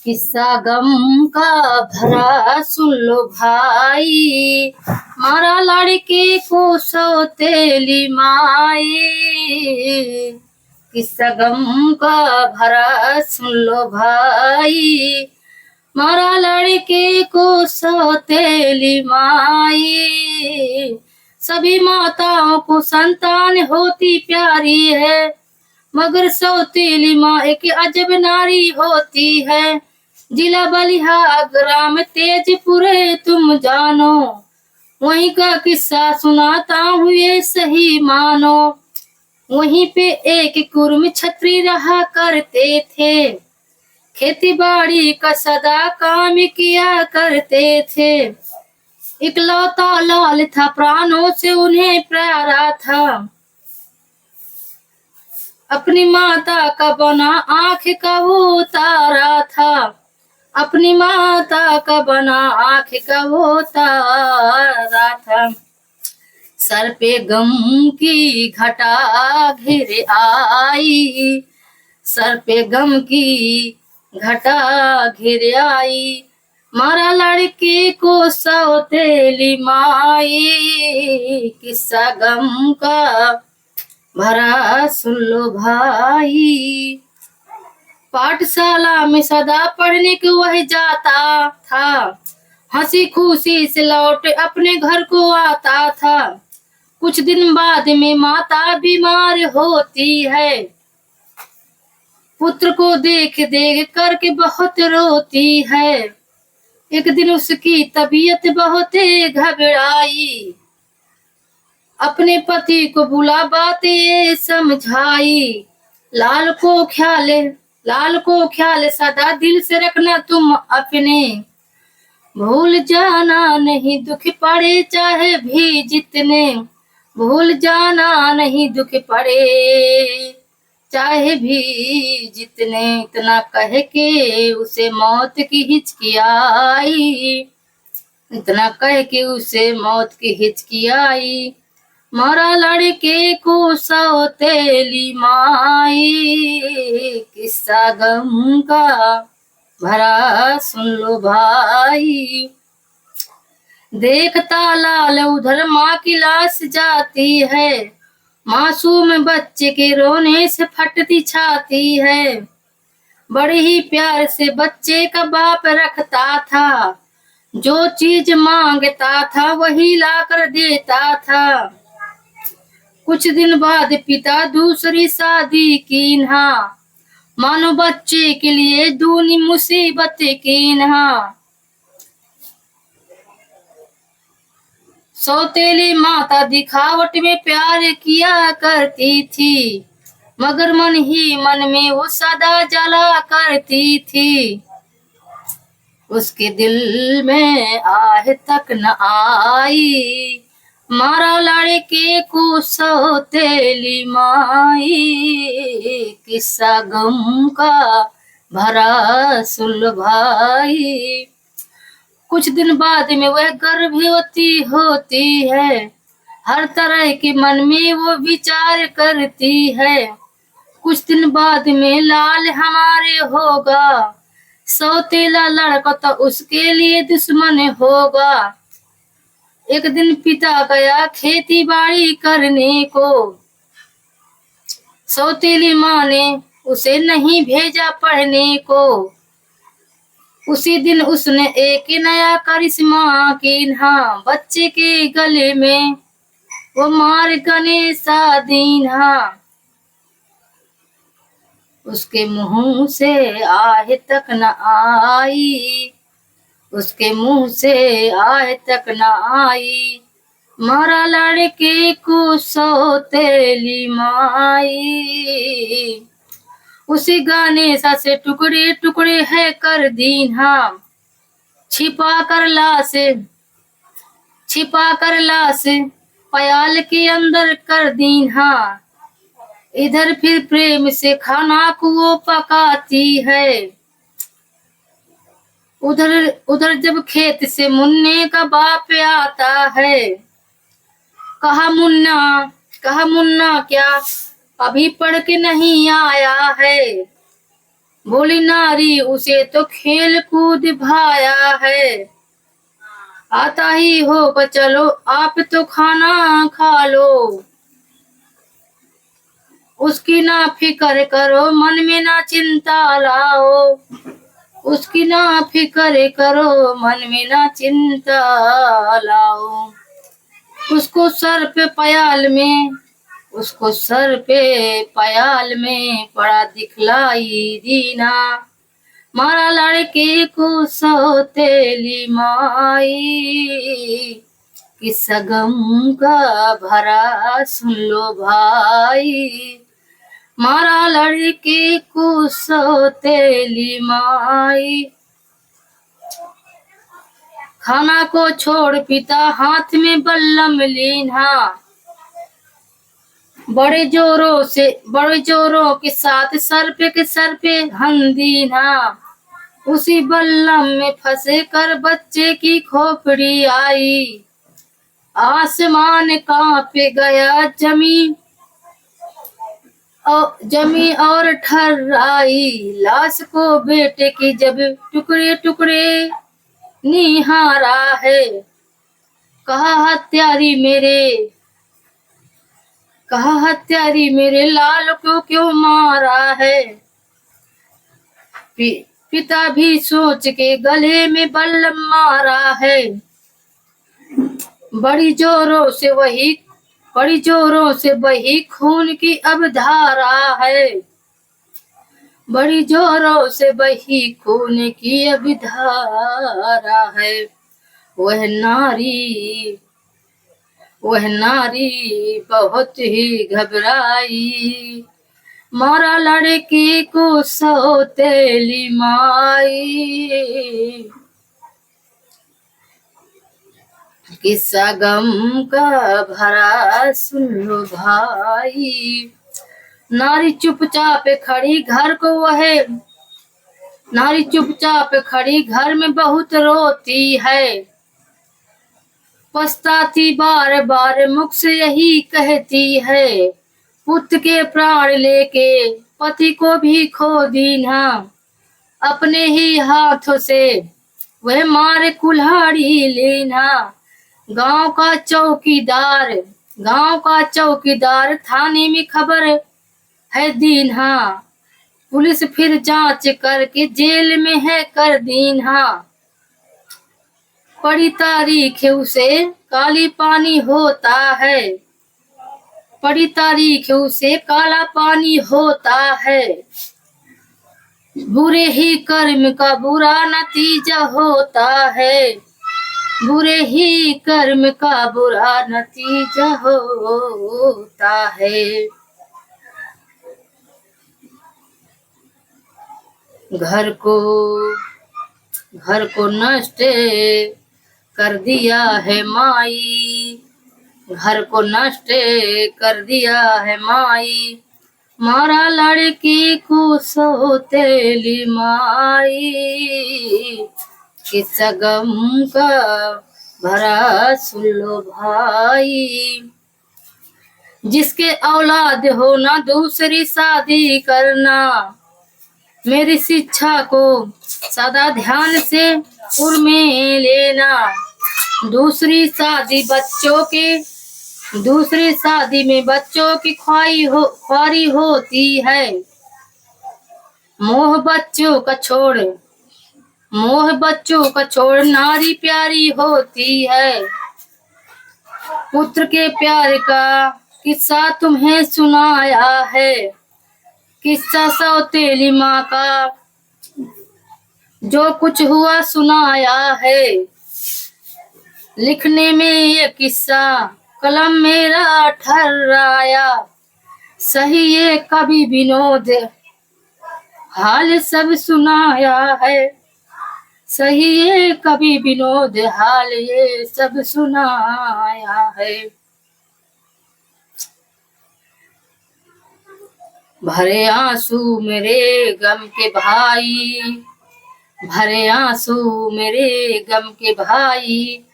किस्सा गम का भरा सुन लो भाई, मारा लड़के को सौतेली माई। किस्सा गम का भरा सुन लो भाई, मारा लड़के को सौतेली माई। सभी माताओं को संतान होती प्यारी है, मगर सौतेली माँ एक अजब नारी होती है। जिला बलिहा ग्राम तेजपुर है तुम जानो, वहीं का किस्सा सुनाता हूँ ये सही मानो। वहीं पे एक कुर्म छत्री रहा करते थे, खेती बाड़ी का सदा काम किया करते थे। इकलौता लाल था, प्राणों से उन्हें प्यारा था, अपनी माता का बना आंख का वो तारा था। अपनी माता का बना आंख का वो तारा था। सर पे गम की घटा घिर आई, सर पे गम की घटा घिर आई, मारा लड़के को सौतेली माई। किस्सा गम का भरा सुन लो भाई। पाठशाला में सदा पढ़ने को वह जाता था, हंसी खुशी से लौट अपने घर को आता था। कुछ दिन बाद में माता बीमार होती है, पुत्र को देख देख करके बहुत रोती है। एक दिन उसकी तबीयत बहुत घबराई, अपने पति को बुला बातें समझाई। लाल को ख्याल सदा दिल से रखना तुम अपने, भूल जाना नहीं दुख पड़े चाहे भी जितने, भूल जाना नहीं दुख पड़े चाहे भी जितने। इतना कह के उसे मौत की हिचकी आई, इतना कह के उसे मौत की हिचकी आई, मारा लड़के को सौतेली माई। किस्सा गम का भरा सुन लो भाई। देखता लाल उधर माँ की लाश जाती है, मासूम बच्चे के रोने से फटती छाती है। बड़े ही प्यार से बच्चे का बाप रखता था, जो चीज मांगता था वही लाकर देता था। कुछ दिन बाद पिता दूसरी शादी कीन्हा, मानो बच्चे के लिए दूनी मुसीबत कीन्हा। सौतेली माता दिखावट में प्यार किया करती थी, मगर मन ही मन में वो सदा जला करती थी। उसके दिल में आह तक न आई, मारा लड़के को सौतेली माई। किस्सा गम का भरा सुन लो भाई। कुछ दिन बाद में वह गर्भवती होती है, हर तरह के मन में वो विचार करती है। कुछ दिन बाद में लाल हमारे होगा, सौतेला लड़का तो उसके लिए दुश्मन होगा। एक दिन पिता गया खेती बाड़ी करने को, सौतेली माँ ने उसे नहीं भेजा पढ़ने को। उसी दिन उसने एक नया करिश्मा कीन्हा, बच्चे के गले में वो मार गणेशा दीन्हा। उसके मुंह से आह तक न आई, उसके मुंह से आह तक न आई, मारा लड़के को सौतेली माई। उसी गणेशा से टुकड़े टुकड़े है कर दीन्हा, छिपा कर लाश प्याल के अंदर कर दीन्हा। इधर फिर प्रेम से खाना को वो पकाती है, उधर जब खेत से मुन्ने का बाप आता है। कहा मुन्ना क्या अभी पढ़ के नहीं आया है। बोली नारी उसे तो खेल कूद भाया है, आता ही हो चलो आप तो खाना खा लो। उसकी ना फिक्र करो मन में ना चिंता लाओ, उसकी ना फिक्र करो मन में ना चिंता लाओ। उसको सर पे पयाल में, उसको सर पे पयाल में पड़ा दिखलाई दीना, मारा लड़के को सौतेली माई। किस्सा गम का भरा सुन लो भाई, मारा लड़के को सौतेली माई। खाना को छोड़ पिता हाथ में बल्लम लीना, बड़े जोरों के साथ सर पे हंदीना। उसी बल्लम में फंसे कर बच्चे की खोपड़ी आई, आसमान कांप गया जमी और ठर्राई। लाश को बेटे की जब टुकड़े टुकड़े निहारा है, कहा हत्यारी मेरे लाल को क्यों मारा है। पिता भी सोच के गले में बल्लम मारा है, बड़ी जोरों से वही खून की अब धारा है, बड़ी जोरों से वही खून की अब धारा है। वह नारी बहुत ही घबराई, मारा लड़के को सौतेली माई। किस्सा गम का भरा सुन लो भाई, नारी चुपचाप खड़ी घर में बहुत रोती है, पछताती बार बार मुख से यही कहती है, पुत्र के प्राण लेके पति को भी खो दीना, अपने ही हाथों से वह मारे कुल्हाड़ी लेना। गांव का चौकीदार थाने में खबर है दीना, पुलिस फिर जांच करके जेल में है कर दीना। पड़ी तारीख उसे काली पानी होता है, पड़ी तारीख उसे काला पानी होता है। बुरे ही कर्म का बुरा नतीजा होता है, बुरे ही कर्म का बुरा नतीजा होता है। घर को नष्ट कर दिया है माई, घर को नष्ट कर दिया है माई, मारा लड़की को सौतेली माई। किस्सा गम का भरा सुन लो भाई, जिसके औलाद हो ना दूसरी शादी करना, मेरी शिक्षा को सदा ध्यान से उर में लेना। दूसरी शादी में बच्चों की ख्वारी होती है, मोह बच्चों का छोड़ नारी प्यारी होती है। पुत्र के प्यार का किस्सा तुम्हें सुनाया है, किस्सा सौतेली माँ का जो कुछ हुआ सुनाया है। लिखने में ये किस्सा कलम मेरा ठर्राया, सही ये कवि विनोद हाल सब सुनाया है, सही ये कवि विनोद हाल ये सब सुनाया है। भरे आंसू मेरे गम के भाई, भरे आंसू मेरे गम के भाई,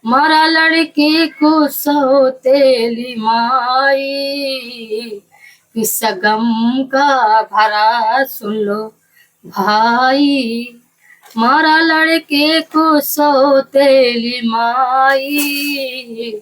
मारा लड़के को सौतेली माई। किस्सा गम का भरा सुन लो भाई मारा लड़के को सौतेली माई।